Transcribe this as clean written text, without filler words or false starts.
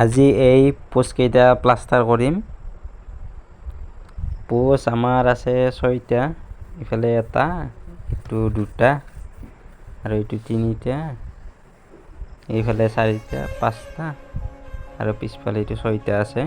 আজি এই পোষ্টকেইটা প্লাষ্টাৰ কৰিম। পোষ্ট আমাৰ আছে 6টা, ইফালে এটা, এইটো 2টা আৰু এইটো 3টা, এইফালে 4টা 5টা আৰু পিছফালে এইটো 6টা আছে।